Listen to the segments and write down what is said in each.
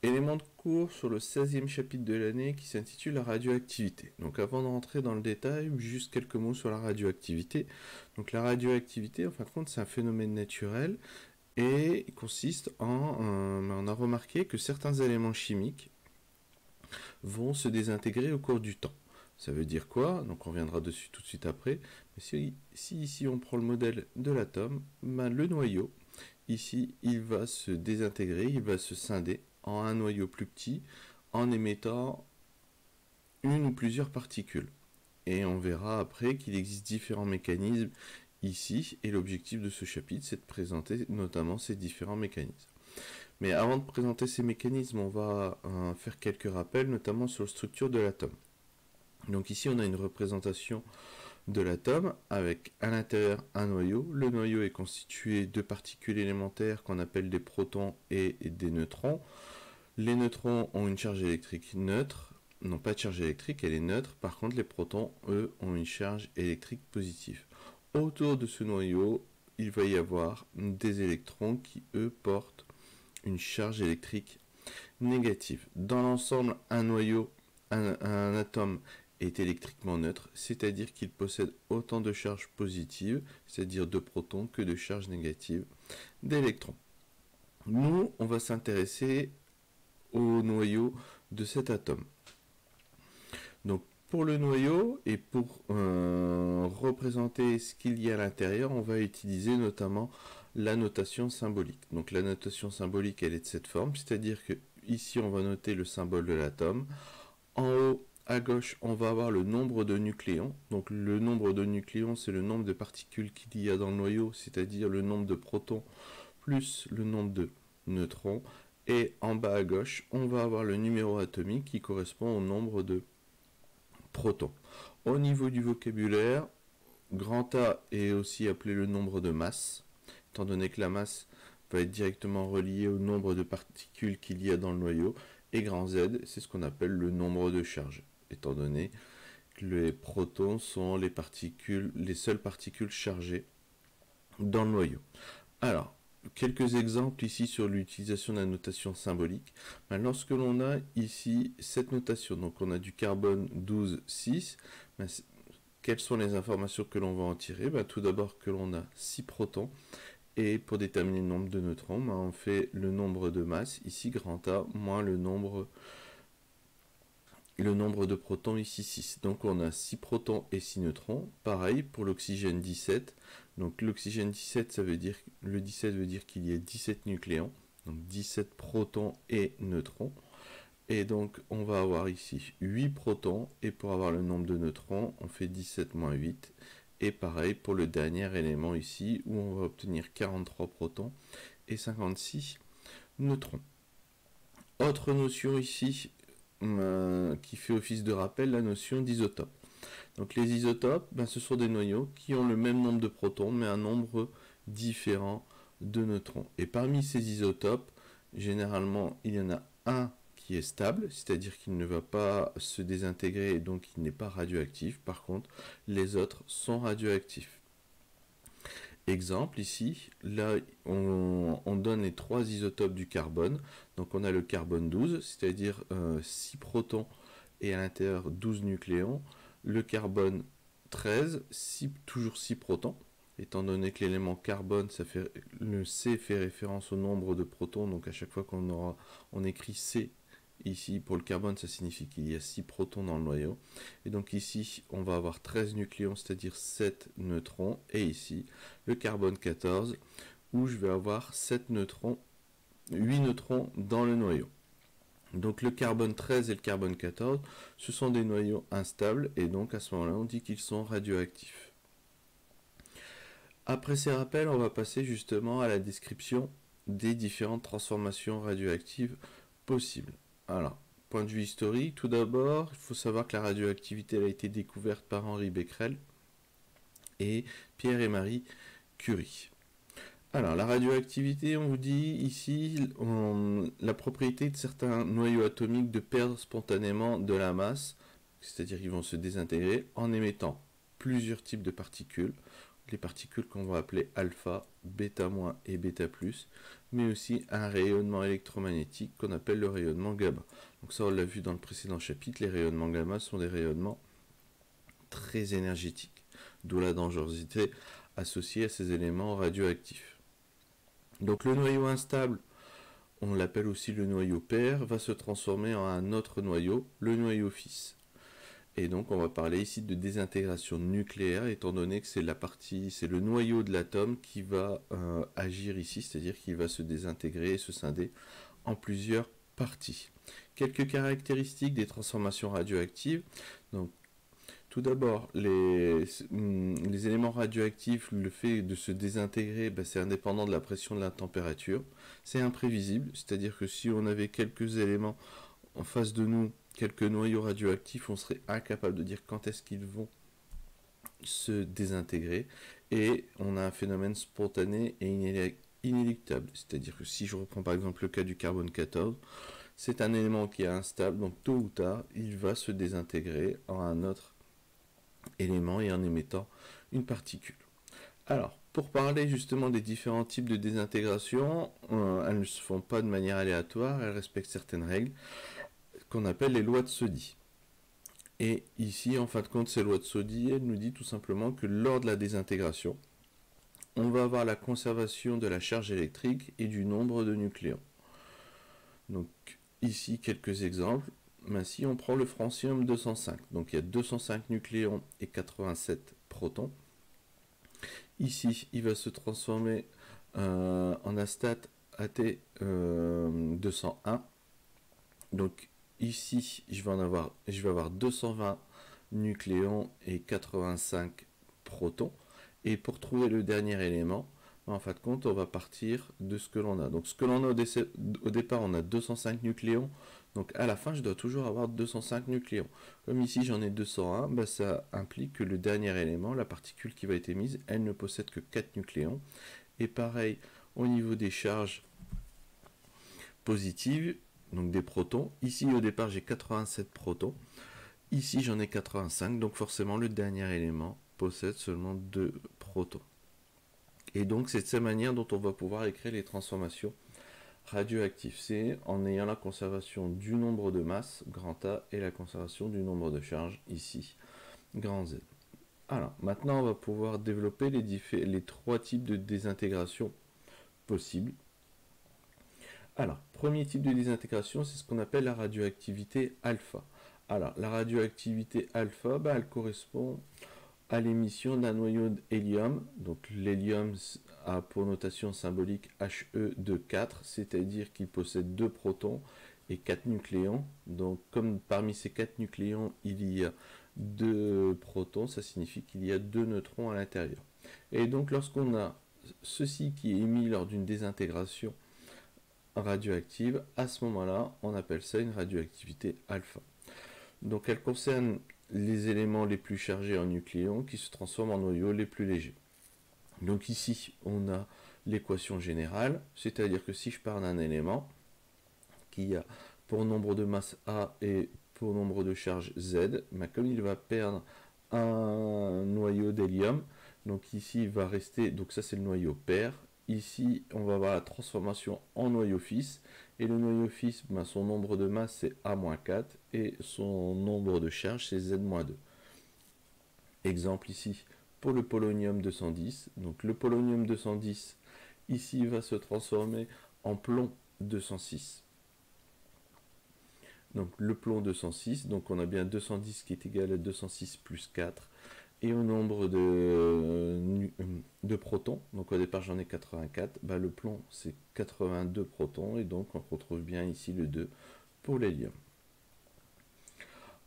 Élément de cours sur le 16e chapitre de l'année qui s'intitule la radioactivité. Donc avant de rentrer dans le détail, juste quelques mots sur la radioactivité. Donc la radioactivité, en fin de compte, c'est un phénomène naturel et il consiste on a remarqué que certains éléments chimiques vont se désintégrer au cours du temps. Ça veut dire quoi? Donc on reviendra dessus tout de suite après. Mais si ici on prend le modèle de l'atome, le noyau, ici, il va se désintégrer, il va se scinder en un noyau plus petit en émettant une ou plusieurs particules. Et on verra après qu'il existe différents mécanismes ici, et l'objectif de ce chapitre, c'est de présenter notamment ces différents mécanismes. Mais avant de présenter ces mécanismes, on va faire quelques rappels, notamment sur la structure de l'atome. Donc ici, on a une représentation de l'atome avec à l'intérieur un noyau. Le noyau est constitué de particules élémentaires qu'on appelle des protons et des neutrons. Les neutrons ont une charge électrique neutre, non pas de charge électrique, elle est neutre. Par contre, les protons, eux, ont une charge électrique positive. Autour de ce noyau, il va y avoir des électrons qui, eux, portent une charge électrique négative. Dans l'ensemble, un noyau, un atome est électriquement neutre, c'est-à-dire qu'il possède autant de charges positives, c'est-à-dire de protons, que de charges négatives d'électrons. Nous, on va s'intéresser au noyau de cet atome. Donc, pour le noyau et pour représenter ce qu'il y a à l'intérieur, on va utiliser notamment la notation symbolique. Donc, la notation symbolique, elle est de cette forme, c'est-à-dire que ici, on va noter le symbole de l'atome. En haut, à gauche, on va avoir le nombre de nucléons. Donc le nombre de nucléons, c'est le nombre de particules qu'il y a dans le noyau, c'est-à-dire le nombre de protons plus le nombre de neutrons. Et en bas à gauche, on va avoir le numéro atomique qui correspond au nombre de protons. Au niveau du vocabulaire, grand A est aussi appelé le nombre de masse, étant donné que la masse va être directement reliée au nombre de particules qu'il y a dans le noyau. Et grand Z, c'est ce qu'on appelle le nombre de charges, étant donné que les protons sont les seules particules chargées dans le noyau. Alors, quelques exemples ici sur l'utilisation de la notation symbolique. Lorsque l'on a ici cette notation, donc on a du carbone 12, 6, quelles sont les informations que l'on va en tirer? Tout d'abord que l'on a 6 protons. Et pour déterminer le nombre de neutrons, on fait le nombre de masse, ici grand A, moins le nombre de protons, ici 6. Donc on a 6 protons et 6 neutrons. Pareil pour l'oxygène 17. Donc l'oxygène 17, ça veut dire, le 17 veut dire qu'il y a 17 nucléons. Donc 17 protons et neutrons. Et donc on va avoir ici 8 protons. Et pour avoir le nombre de neutrons, on fait 17 moins 8. Et pareil pour le dernier élément ici, où on va obtenir 43 protons et 56 neutrons. Autre notion ici, qui fait office de rappel, la notion d'isotope. Donc les isotopes, ce sont des noyaux qui ont le même nombre de protons, mais un nombre différent de neutrons. Et parmi ces isotopes, généralement, il y en a un qui est stable, c'est-à-dire qu'il ne va pas se désintégrer et donc il n'est pas radioactif. Par contre, les autres sont radioactifs. Exemple ici, là on donne les 3 isotopes du carbone. Donc on a le carbone 12, c'est-à-dire 6 protons et à l'intérieur 12 nucléons. Le carbone 13, toujours 6 protons. Étant donné que l'élément carbone, le C fait référence au nombre de protons, donc à chaque fois on écrit C ici pour le carbone, ça signifie qu'il y a 6 protons dans le noyau. Et donc ici, on va avoir 13 nucléons, c'est-à-dire 7 neutrons. Et ici, le carbone 14, où je vais avoir 8 neutrons dans le noyau. Donc le carbone 13 et le carbone 14, ce sont des noyaux instables, et donc à ce moment-là, on dit qu'ils sont radioactifs. Après ces rappels, on va passer justement à la description des différentes transformations radioactives possibles. Alors, point de vue historique, tout d'abord, il faut savoir que la radioactivité a été découverte par Henri Becquerel et Pierre et Marie Curie. Alors, la radioactivité, on vous dit ici la propriété de certains noyaux atomiques de perdre spontanément de la masse, c'est-à-dire qu'ils vont se désintégrer en émettant plusieurs types de particules, les particules qu'on va appeler alpha, bêta- et bêta+, mais aussi un rayonnement électromagnétique qu'on appelle le rayonnement gamma. Donc ça, on l'a vu dans le précédent chapitre, les rayonnements gamma sont des rayonnements très énergétiques, d'où la dangerosité associée à ces éléments radioactifs. Donc le noyau instable, on l'appelle aussi le noyau père, va se transformer en un autre noyau, le noyau fils. Et donc on va parler ici de désintégration nucléaire, étant donné que c'est le noyau de l'atome qui va agir ici, c'est-à-dire qu'il va se désintégrer et se scinder en plusieurs parties. Quelques caractéristiques des transformations radioactives. Donc, tout d'abord, les éléments radioactifs, le fait de se désintégrer, c'est indépendant de la pression de la température. C'est imprévisible, c'est-à-dire que si on avait quelques éléments en face de nous, quelques noyaux radioactifs, on serait incapable de dire quand est-ce qu'ils vont se désintégrer. Et on a un phénomène spontané et inéluctable. C'est-à-dire que si je reprends par exemple le cas du carbone 14, c'est un élément qui est instable, donc tôt ou tard, il va se désintégrer en un autre élément et en émettant une particule. Alors, pour parler justement des différents types de désintégration, elles ne se font pas de manière aléatoire, elles respectent certaines règles qu'on appelle les lois de Soddy. Et ici, en fin de compte, ces lois de Soddy, elles nous disent tout simplement que lors de la désintégration, on va avoir la conservation de la charge électrique et du nombre de nucléons. Donc ici, quelques exemples. Si on prend le francium 205, donc il y a 205 nucléons et 87 protons. Ici, il va se transformer en astate AT201. Donc ici, je vais avoir 220 nucléons et 85 protons. Et pour trouver le dernier élément, en fin de compte, on va partir de ce que l'on a. Donc ce que l'on a au départ, on a 205 nucléons. Donc à la fin, je dois toujours avoir 205 nucléons. Comme ici, j'en ai 201, ça implique que le dernier élément, la particule qui va être émise, elle ne possède que 4 nucléons. Et pareil, au niveau des charges positives, donc des protons. Ici, au départ, j'ai 87 protons. Ici, j'en ai 85, donc forcément, le dernier élément possède seulement 2 protons. Et donc, c'est de cette manière dont on va pouvoir écrire les transformations radioactives. C'est en ayant la conservation du nombre de masses, grand A, et la conservation du nombre de charges, ici, grand Z. Alors, maintenant, on va pouvoir développer les 3 types de désintégration possibles. Alors, premier type de désintégration, c'est ce qu'on appelle la radioactivité alpha. Alors, la radioactivité alpha, elle correspond à l'émission d'un noyau d'hélium. Donc, l'hélium a pour notation symbolique He2,4, c'est-à-dire qu'il possède 2 protons et 4 nucléons. Donc, comme parmi ces 4 nucléons, il y a 2 protons, ça signifie qu'il y a 2 neutrons à l'intérieur. Et donc, lorsqu'on a ceci qui est émis lors d'une désintégration radioactive, à ce moment-là, on appelle ça une radioactivité alpha. Donc elle concerne les éléments les plus chargés en nucléons qui se transforment en noyaux les plus légers. Donc ici, on a l'équation générale, c'est-à-dire que si je pars d'un élément qui a pour nombre de masse A et pour nombre de charge Z, comme il va perdre un noyau d'hélium, donc ici il va rester, donc ça c'est le noyau père. Ici, on va avoir la transformation en noyau fils. Et le noyau fils, son nombre de masse, c'est A-4. Et son nombre de charge, c'est Z-2. Exemple ici, pour le polonium 210. Donc le polonium 210, ici, va se transformer en plomb 206. Donc le plomb 206, donc on a bien 210 qui est égal à 206 plus 4. Et au nombre de protons, donc au départ j'en ai 84, le plomb c'est 82 protons, et donc on retrouve bien ici le 2 pour l'hélium.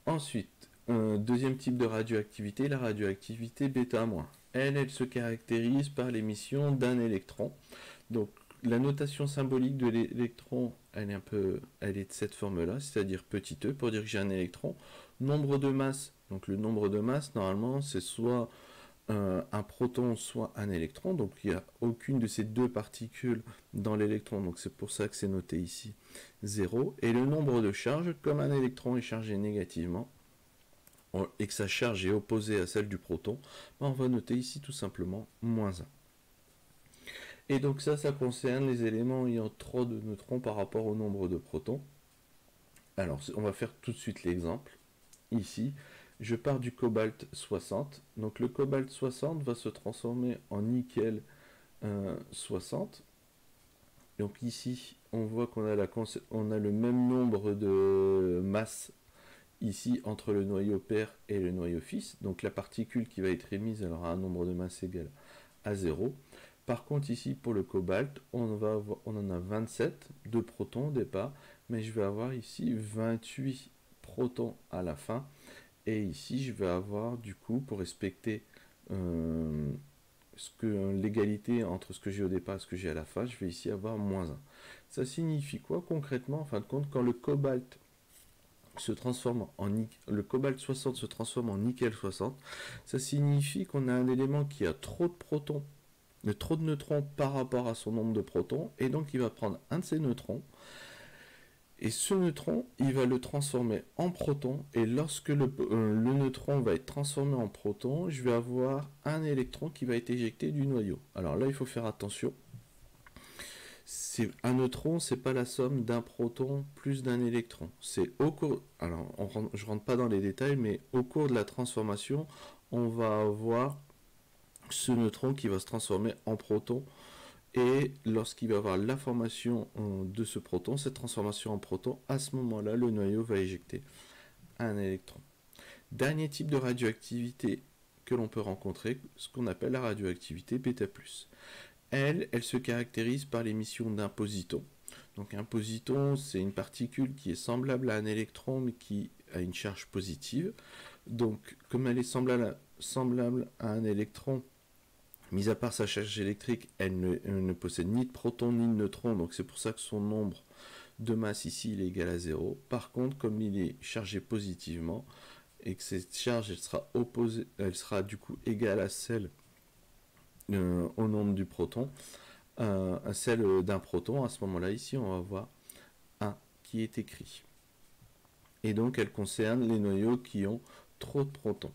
Ensuite, deuxième type de radioactivité, la radioactivité bêta-. Elle se caractérise par l'émission d'un électron. Donc la notation symbolique de l'électron, elle est de cette forme-là, c'est-à-dire petit e, pour dire que j'ai un électron. Nombre de masse, donc le nombre de masse, normalement, c'est soit un proton, soit un électron. Donc il n'y a aucune de ces deux particules dans l'électron, donc c'est pour ça que c'est noté ici 0. Et le nombre de charges, comme un électron est chargé négativement, et que sa charge est opposée à celle du proton, on va noter ici tout simplement -1. Et donc ça concerne les éléments ayant trop de neutrons par rapport au nombre de protons. Alors on va faire tout de suite l'exemple. Ici, je pars du cobalt 60. Donc le cobalt 60 va se transformer en nickel 60. Donc ici, on voit qu'on a, le même nombre de masses ici entre le noyau père et le noyau fils. Donc la particule qui va être émise, elle aura un nombre de masse égal à 0. Par contre ici pour le cobalt, on en a 27 de protons au départ, mais je vais avoir ici 28 protons à la fin. Et ici je vais avoir du coup, pour respecter l'égalité entre ce que j'ai au départ et ce que j'ai à la fin, je vais ici avoir -1. Ça signifie quoi concrètement? En fin de compte, quand le cobalt le cobalt 60 se transforme en nickel 60, ça signifie qu'on a un élément qui a trop de protons, trop de neutrons par rapport à son nombre de protons, et donc il va prendre un de ces neutrons, et ce neutron, il va le transformer en proton, et lorsque le neutron va être transformé en proton, je vais avoir un électron qui va être éjecté du noyau. Alors là, il faut faire attention. Un neutron, c'est pas la somme d'un proton plus d'un électron. C'est au cours. Alors, je rentre pas dans les détails, mais au cours de la transformation, on va avoir ce neutron qui va se transformer en proton. Et lorsqu'il va avoir la formation de ce proton, cette transformation en proton, à ce moment-là, le noyau va éjecter un électron. Dernier type de radioactivité que l'on peut rencontrer, ce qu'on appelle la radioactivité bêta+. Elle se caractérise par l'émission d'un positon. Donc un positon, c'est une particule qui est semblable à un électron, mais qui a une charge positive. Donc comme elle est semblable à un électron, mis à part sa charge électrique, elle ne possède ni de protons ni de neutrons, donc c'est pour ça que son nombre de masse ici il est égal à 0. Par contre, comme il est chargé positivement, et que cette charge elle sera du coup égale à celle au nombre du proton, à celle d'un proton, à ce moment-là, ici, on va avoir 1 qui est écrit. Et donc, elle concerne les noyaux qui ont trop de protons.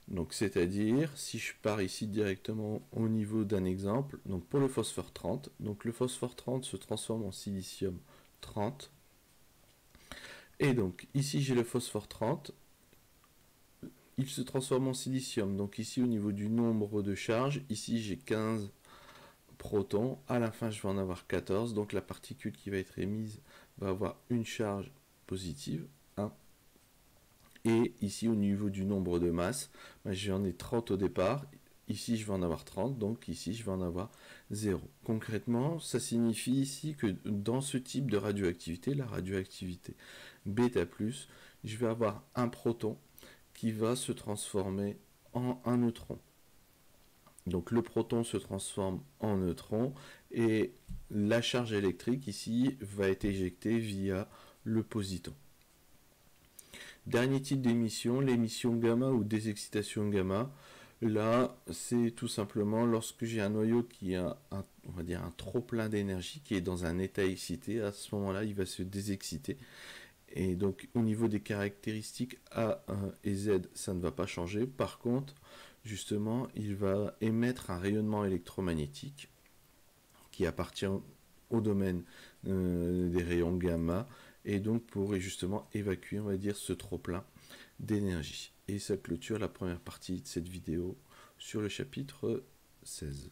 Donc, c'est-à-dire, si je pars ici directement au niveau d'un exemple, donc pour le phosphore 30, donc le phosphore 30 se transforme en silicium 30. Et donc, ici, j'ai le phosphore 30. Il se transforme en silicium. Donc ici, au niveau du nombre de charges, ici, j'ai 15 protons. À la fin, je vais en avoir 14. Donc la particule qui va être émise va avoir une charge positive, 1. Et ici, au niveau du nombre de masses, j'en ai 30 au départ. Ici, je vais en avoir 30. Donc ici, je vais en avoir 0. Concrètement, ça signifie ici que dans ce type de radioactivité, la radioactivité bêta+, je vais avoir un proton qui va se transformer en un neutron. Donc le proton se transforme en neutron et la charge électrique ici va être éjectée via le positon. Dernier type d'émission, l'émission gamma ou désexcitation gamma. Là, c'est tout simplement lorsque j'ai un noyau qui a on va dire un trop plein d'énergie, qui est dans un état excité, à ce moment-là, il va se désexciter. Et donc au niveau des caractéristiques A et Z, ça ne va pas changer. Par contre, justement, il va émettre un rayonnement électromagnétique qui appartient au domaine des rayons gamma, et donc pour justement évacuer, on va dire, ce trop-plein d'énergie. Et ça clôture la première partie de cette vidéo sur le chapitre 16.